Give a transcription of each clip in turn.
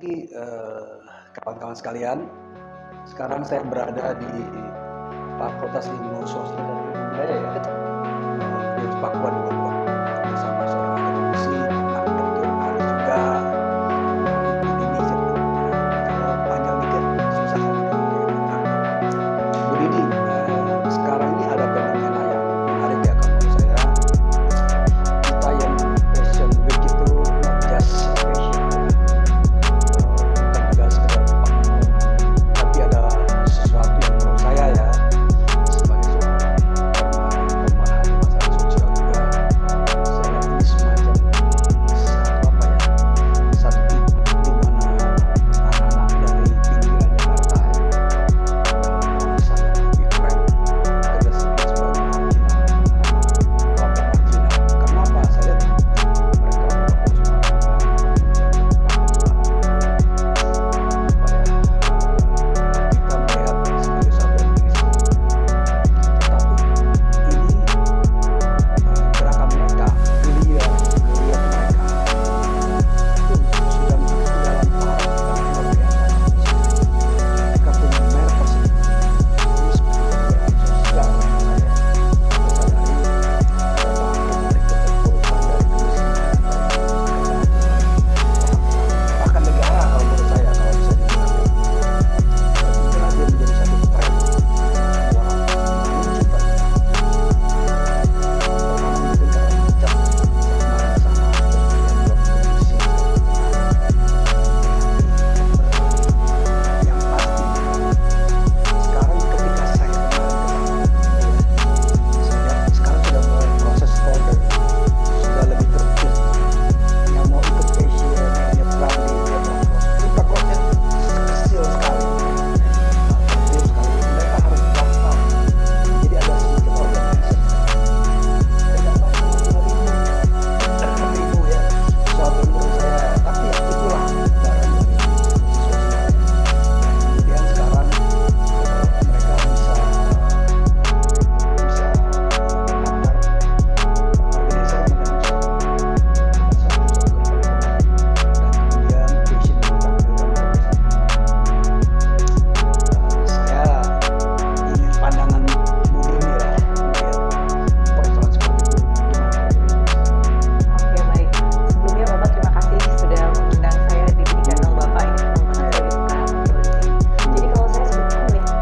Jadi, kawan-kawan sekalian, sekarang saya berada di Fakultas Ilmu Sosial dan Budaya ya, di Papua di Bogor, bersama seorang akademisi, Dr. Aris juga. Ini saya panjang dikit, susah saya menjelaskan. Bu Didi, sekarang ini ada fenomena yang menarik ya kalau menurut saya. Kita yang Fashion Week itu not just fashion, bukan juga sekedar panggung, tapi ada sesuatu yang menurut saya ya, sebagai seorang pemahami masalah sosial juga, saya lihat ini semacam satu apa ya, satu titik di mana anak-anak dari pinggiran Jakarta saya lebih keren, kita sebut sebagai marginal, kelompok marginal. Karena apa? Saya lihat mereka berfokus kita melihat sebagai satu organisasi, tetapi ini gerakan mereka, geliat mereka itu sudah begitu dalam tahap yang luar biasa. Mereka punya merek tersendiri. Ini seperti gerakan sosial menurut saya. Saya sadari ada bagian dari keterpurukan, dari kemiskinan, bahkan negara kalau menurut saya kalau bisa dibilang ya. Saya kira dia menjadi satu tren orang menunjukkan orang mungkin kalau bijak marah sama terus kemudian buat kondisi yang pasti sekarang ketika saya kemarin saya lihat sekarang sudah mulai proses order, sudah lebih tertib, yang mau ikut fashion, yang branding, ini proses kecil sekali, mereka harus daftar, jadi ada sedikit organisasi, tidak banyak, 5.000 ya, suatu menurut saya, tapi ya itulah barang dari institusi sosial. Kemudian sekarang mereka bisa daftar, jadi saya mengenal satu dan kemudian fashion ditampilkan saya ingin pandangan Bu Dini lah melihat persoalan seperti itu gimana? Oke, baik. Sebelumnya Bapak terima kasih sudah mengundang saya di channel Bapak ini, teman-teman saya juga suka ngobrol di sini. Jadi kalau saya sebetulnya melihat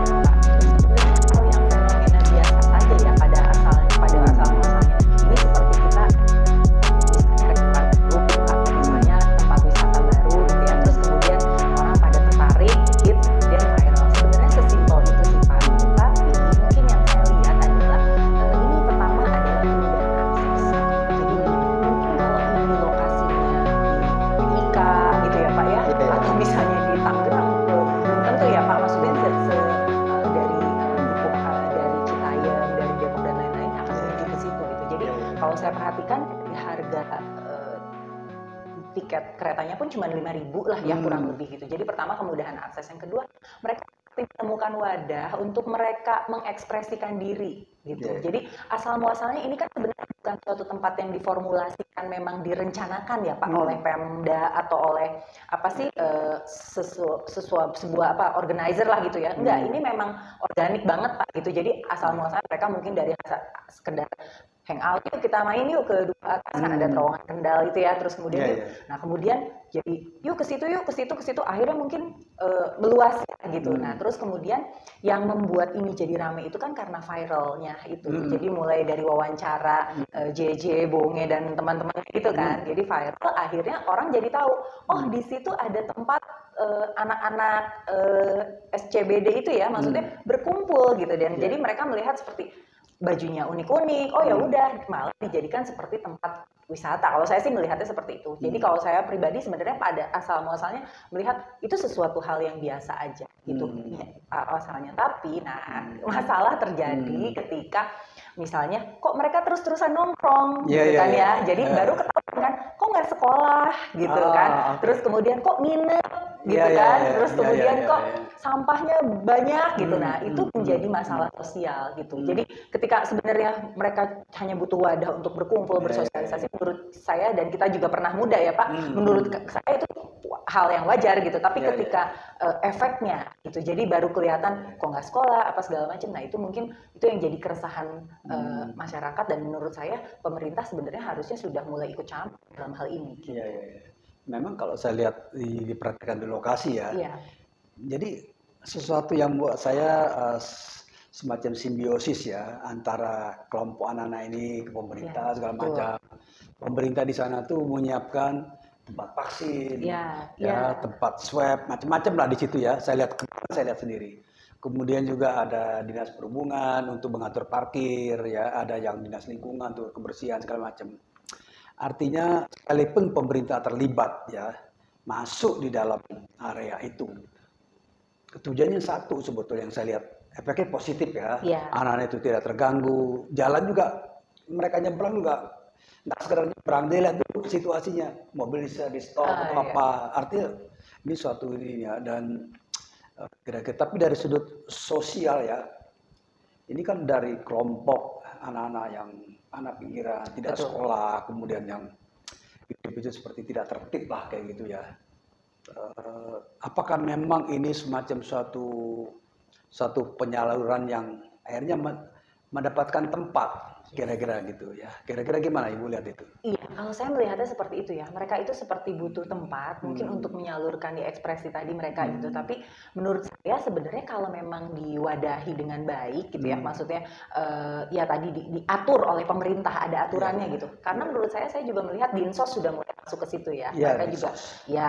Bapak, sebenarnya hal yang fenomena biasa saja ya pada asal muasalnya. Ini seperti kita misalnya restoran baru atau misalnya tempat wisata baru gitu ya, terus kemudian orang pada tertarik, hit, dan viral. Sebenarnya sesimpel itu sih Pak. Tapi mungkin yang saya lihat adalah ini pertama adalah kemudahan akses. Jadi mungkin kalau ini lokasinya di Mika gitu ya Pak ya, atau misalnya di Tangerang, belum tentu ya Pak. Maksudnya dari Citayam, dari Depok dan lain-lain akan menuju ke situ gitu. Jadi kalau saya perhatikan harga tiket keretanya pun cuma 5.000 lah ya kurang lebih gitu. Jadi pertama kemudahan akses, yang kedua mereka menemukan wadah untuk mereka mengekspresikan diri gitu. Jadi asal muasalnya ini kan sebenarnya bukan suatu tempat yang diformulasikan, memang direncanakan ya Pak oleh Pemda atau oleh apa sih sebuah apa organizer lah gitu ya. Enggak, ini memang organik banget Pak gitu. Jadi asal muasalnya mereka mungkin dari sekedar hangout, yuk kita main yuk ke Duku Atas, kan ada terowongan Kendal itu ya, terus kemudian nah kemudian jadi yuk ke situ, akhirnya mungkin meluas ya, gitu. Nah terus kemudian yang membuat ini jadi rame itu kan karena viralnya itu. Jadi mulai dari wawancara JJ, Bonge dan teman-teman gitu kan, jadi viral, akhirnya orang jadi tahu, oh di situ ada tempat anak-anak SCBD itu ya, maksudnya berkumpul gitu, dan jadi mereka melihat seperti bajunya unik-unik, oh ya udah malah dijadikan seperti tempat wisata. Kalau saya sih melihatnya seperti itu. Jadi kalau saya pribadi sebenarnya pada asal muasalnya melihat itu sesuatu hal yang biasa aja gitu asalnya. Tapi nah masalah terjadi ketika misalnya kok mereka terus-terusan nongkrong gitu kan ya. Jadi baru ketahuan kan kok nggak sekolah gitu kan. Terus kemudian kok minat gitu kan, terus kemudian kok sampahnya banyak gitu. Nah, itu menjadi masalah sosial gitu. Jadi ketika sebenarnya mereka hanya butuh wadah untuk berkumpul, bersosialisasi, menurut saya, dan kita juga pernah muda ya Pak, menurut saya itu hal yang wajar gitu. Tapi ketika efeknya gitu, jadi baru kelihatan kok nggak sekolah apa segala macam. Nah, itu mungkin itu yang jadi keresahan masyarakat, dan menurut saya pemerintah sebenarnya harusnya sudah mulai ikut campur dalam hal ini. Iya. Memang kalau saya lihat diperhatikan di lokasi ya. Jadi sesuatu yang buat saya semacam simbiosis ya antara kelompok anak-anak ini ke pemerintah segala macam. Pemerintah di sana tuh menyiapkan tempat vaksin, tempat swab, macam-macam lah di situ ya. Saya lihat sendiri. Kemudian juga ada dinas perhubungan untuk mengatur parkir, ya, ada yang dinas lingkungan untuk kebersihan segala macam. Artinya sekalipun pemerintah terlibat ya masuk di dalam area itu, tujuannya satu sebetulnya yang saya lihat efeknya positif ya. Anak-anak itu tidak terganggu, jalan juga mereka nyebrang juga nggak sekedar nyebrang, dia lihat dulu situasinya, mobil bisa di stop atau apa. Artinya ini suatu ini ya, dan kira-kira tapi dari sudut sosial ya, ini kan dari kelompok anak-anak yang anak pinggiran, tidak sekolah, kemudian yang hidup seperti tidak tertib lah kayak gitu ya. Apakah memang ini semacam suatu penyaluran yang akhirnya mendapatkan tempat kira-kira gitu ya. Kira-kira gimana Ibu lihat itu? Iya, kalau saya melihatnya seperti itu ya. Mereka itu seperti butuh tempat mungkin untuk menyalurkan di ekspresi tadi mereka gitu. Tapi menurut saya sebenarnya kalau memang diwadahi dengan baik gitu ya, maksudnya ya tadi diatur oleh pemerintah, ada aturannya gitu. Karena menurut saya juga melihat Dinsos sudah mulai masuk ke situ ya. Mereka juga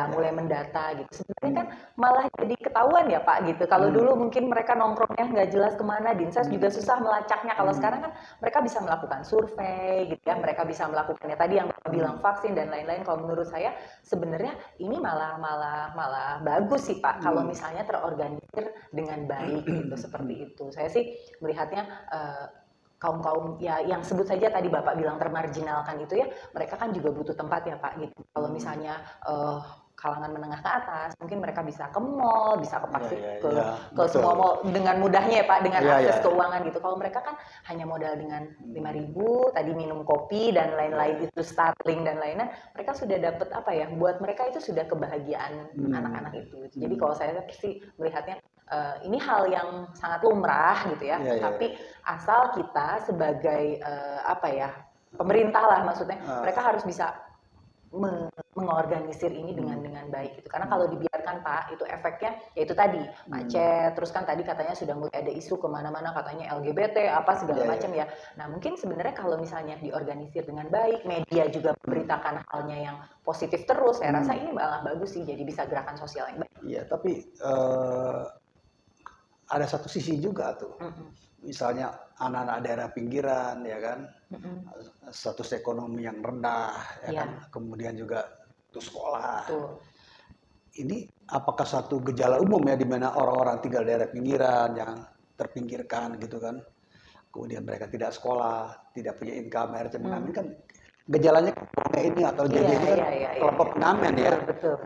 mulai mendata gitu. Sebenarnya kan malah jadi ketahuan ya Pak gitu. Kalau dulu mungkin mereka nongkrongnya nggak jelas kemana, Dinsos juga susah melacaknya. Kalau sekarang kan mereka bisa melakukan survei gitu ya, mereka bisa melakukannya tadi yang Bapak bilang vaksin dan lain-lain. Kalau menurut saya sebenarnya ini malah bagus sih Pak kalau misalnya terorganisir dengan baik gitu, seperti itu. Saya sih melihatnya kaum ya yang sebut saja tadi Bapak bilang termarginalkan itu ya, mereka kan juga butuh tempat ya Pak gitu. Kalau misalnya kalangan menengah ke atas, mungkin mereka bisa ke mall, bisa ke semua mall dengan mudahnya ya Pak, dengan akses keuangan gitu. Kalau mereka kan hanya modal dengan 5.000, tadi minum kopi dan lain-lain itu Starling dan lainnya, mereka sudah dapat apa ya? Buat mereka itu sudah kebahagiaan anak-anak itu. Jadi kalau saya sih melihatnya ini hal yang sangat lumrah gitu ya. Tapi asal kita sebagai apa ya? Pemerintah lah maksudnya, mereka harus bisa mengorganisir ini dengan baik gitu. Karena kalau dibiarkan Pak, itu efeknya yaitu tadi macet, terus kan tadi katanya sudah mulai ada isu kemana-mana katanya LGBT apa segala macam ya. Nah mungkin sebenarnya kalau misalnya diorganisir dengan baik, media juga memberitakan halnya yang positif terus, saya rasa ini malah bagus sih, jadi bisa gerakan sosial yang baik. Iya, tapi ada satu sisi juga tuh. Misalnya anak-anak daerah pinggiran ya kan, status ekonomi yang rendah ya kan, kemudian juga itu sekolah. Ini apakah satu gejala umum ya di mana orang-orang tinggal daerah pinggiran yang terpinggirkan gitu kan, kemudian mereka tidak sekolah, tidak punya income, akhirnya mengamen kan gejalanya kayak ini atau jadi itu kan kelompok pengamen ya.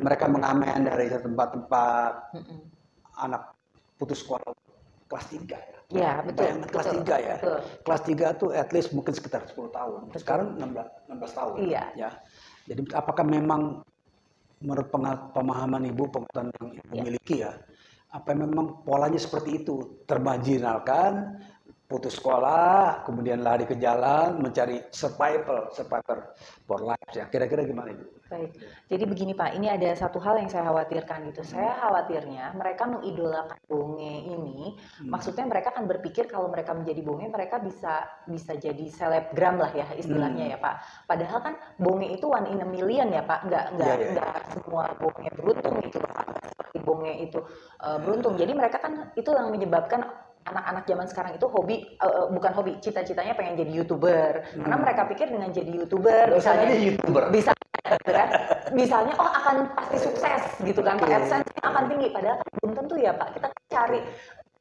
Mereka mengamen dari tempat-tempat anak putus sekolah kelas 3 ya. Iya, betul. Kelas 3 ya. Kelas 3 tuh at least mungkin sekitar 10 tahun. Sekarang 16 tahun. Ya. Jadi apakah memang menurut pemahaman Ibu, pengetahuan yang Ibu miliki ya, apa memang polanya seperti itu? Termarginalkan, putus sekolah, kemudian lari ke jalan, mencari survivor for life ya. Kira-kira gimana Ibu? Baik, jadi begini Pak, ini ada satu hal yang saya khawatirkan gitu. Saya khawatirnya mereka mengidolakan bonge ini, maksudnya mereka kan berpikir kalau mereka menjadi bonge, mereka bisa jadi selebgram lah ya istilahnya ya Pak. Padahal kan bonge itu one in a million ya Pak, nggak semua bonge beruntung gitu Pak. Seperti bonge itu beruntung. Jadi mereka kan itu yang menyebabkan anak-anak zaman sekarang itu bukan hobi, cita-citanya pengen jadi YouTuber. Karena mereka pikir dengan jadi YouTuber, bisa gitu kan, misalnya akan pasti sukses gitu kan, AdSense akan tinggi, padahal kan belum tentu ya Pak, kita cari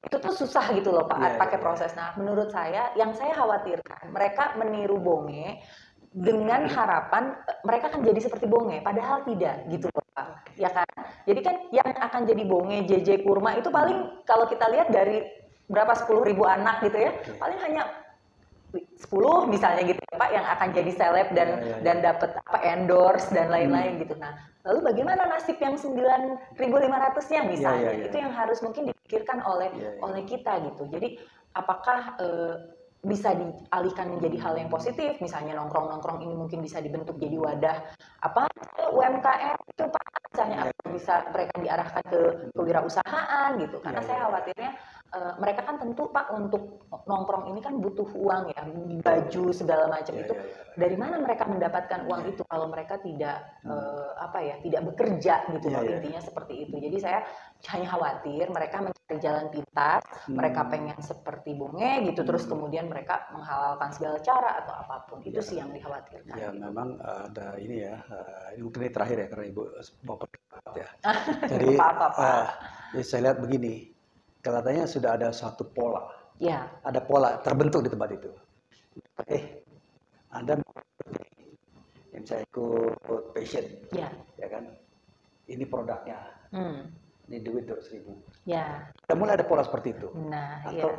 itu tuh susah gitu loh Pak, pakai proses. Nah menurut saya, yang saya khawatirkan mereka meniru bonge dengan harapan mereka kan jadi seperti bonge, padahal tidak gitu loh Pak. ya kan? Jadi kan yang akan jadi bonge, JJ Kurma itu paling kalau kita lihat dari berapa 10.000 anak gitu ya, paling hanya 10 misalnya gitu ya Pak yang akan jadi seleb dan dapat endorse dan lain-lain gitu. Nah, lalu bagaimana nasib yang 9.500-nya misalnya? Itu yang harus mungkin dipikirkan oleh kita gitu. Jadi apakah bisa dialihkan menjadi hal yang positif, misalnya nongkrong-nongkrong ini mungkin bisa dibentuk jadi wadah apa UMKM itu Pak, misalnya bisa mereka diarahkan ke kewirausahaan gitu, karena saya khawatirnya mereka kan tentu Pak untuk nongkrong ini kan butuh uang ya, baju segala macam itu dari mana mereka mendapatkan uang itu kalau mereka tidak tidak bekerja gitu loh, intinya seperti itu. Jadi saya hanya khawatir mereka mencari jalan pintas, mereka pengen seperti bonge gitu, terus kemudian mereka menghalalkan segala cara atau apapun. Itu sih yang dikhawatirkan. Ya memang ada ini ya, ini mungkin ini terakhir ya karena Ibu mau berdebat ya. Jadi saya lihat begini, kelihatannya sudah ada satu pola. Ya. Ada pola terbentuk di tempat itu. Anda yang saya ikut passion, ya kan? Ini produknya. Ini duit 200.000. Ya. Kita mulai ada pola seperti itu. Nah, atau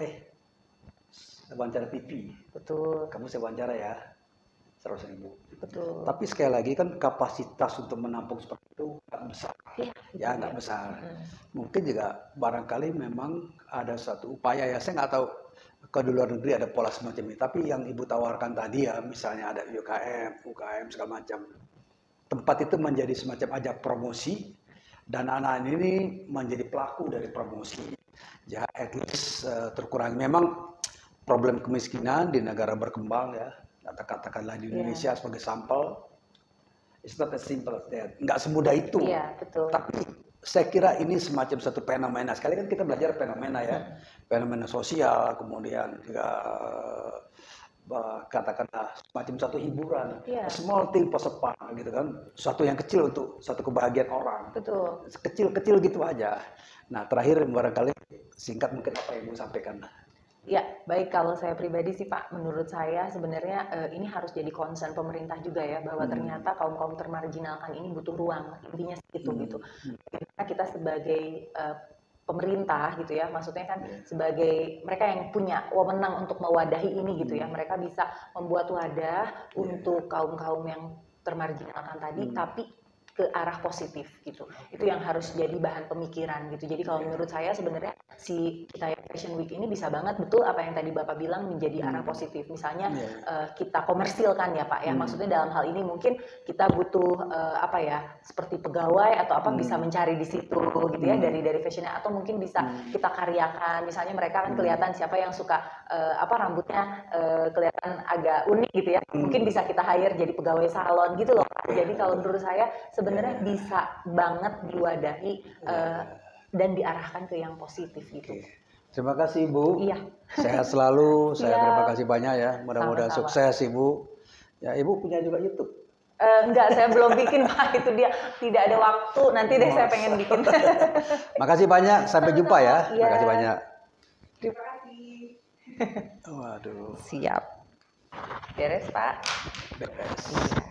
wawancara TV. Betul. Kamu saya wawancara ya, 100.000. Betul. Tapi sekali lagi kan kapasitas untuk menampung seperti itu nggak besar. Ya nggak besar. Mungkin juga barangkali memang ada satu upaya ya, saya nggak tahu kalau di luar negeri ada pola semacam ini. Tapi yang Ibu tawarkan tadi ya, misalnya ada UKM segala macam. Tempat itu menjadi semacam ajak promosi. Dan anak-anak ini menjadi pelaku dari promosi. Ya, at least terkurangi. Memang problem kemiskinan di negara berkembang ya, katakanlah di Indonesia sebagai sampel, it's not as simple as that. Nggak semudah itu. Iya, betul. Tapi saya kira ini semacam satu fenomena. Sekali kan kita belajar fenomena ya, fenomena sosial, kemudian juga katakanlah semacam satu hiburan, small thing for fun gitu kan, suatu yang kecil untuk satu kebahagiaan orang. Betul. Kecil-kecil gitu aja. Nah terakhir barangkali singkat mungkin apa yang mau sampaikan. Ya, baik, kalau saya pribadi sih Pak, menurut saya sebenarnya ini harus jadi concern pemerintah juga ya, bahwa ternyata kaum-kaum termarginalkan ini butuh ruang, intinya segitu gitu. Karena kita sebagai pemerintah gitu ya, maksudnya kan sebagai mereka yang punya wewenang untuk mewadahi ini gitu ya, mereka bisa membuat wadah untuk kaum-kaum yang termarginalkan tadi, tapi ke arah positif gitu. Itu yang harus jadi bahan pemikiran gitu. Jadi kalau menurut saya sebenarnya si Citayam Fashion Week ini bisa banget betul apa yang tadi Bapak bilang menjadi arah positif. Misalnya kita komersilkan ya Pak ya. Maksudnya dalam hal ini mungkin kita butuh seperti pegawai atau apa bisa mencari di situ gitu ya dari fashionnya, atau mungkin bisa kita karyakan. Misalnya mereka kan kelihatan siapa yang suka rambutnya kelihatan agak unik gitu ya. Mungkin bisa kita hire jadi pegawai salon gitu loh Pak. Jadi kalau menurut saya sebenarnya bisa banget diwadahi dan diarahkan ke yang positif gitu. Terima kasih Ibu. Iya. Sehat selalu. Saya terima kasih banyak ya. Mudah-mudahan sukses Ibu. Ya Ibu punya juga YouTube. Enggak, saya belum bikin Pak. Itu dia tidak ada waktu. Nanti deh saya pengen bikin. Makasih banyak. Sampai jumpa ya. Makasih banyak. Terima kasih. Waduh. Siap. Beres Pak. Beres.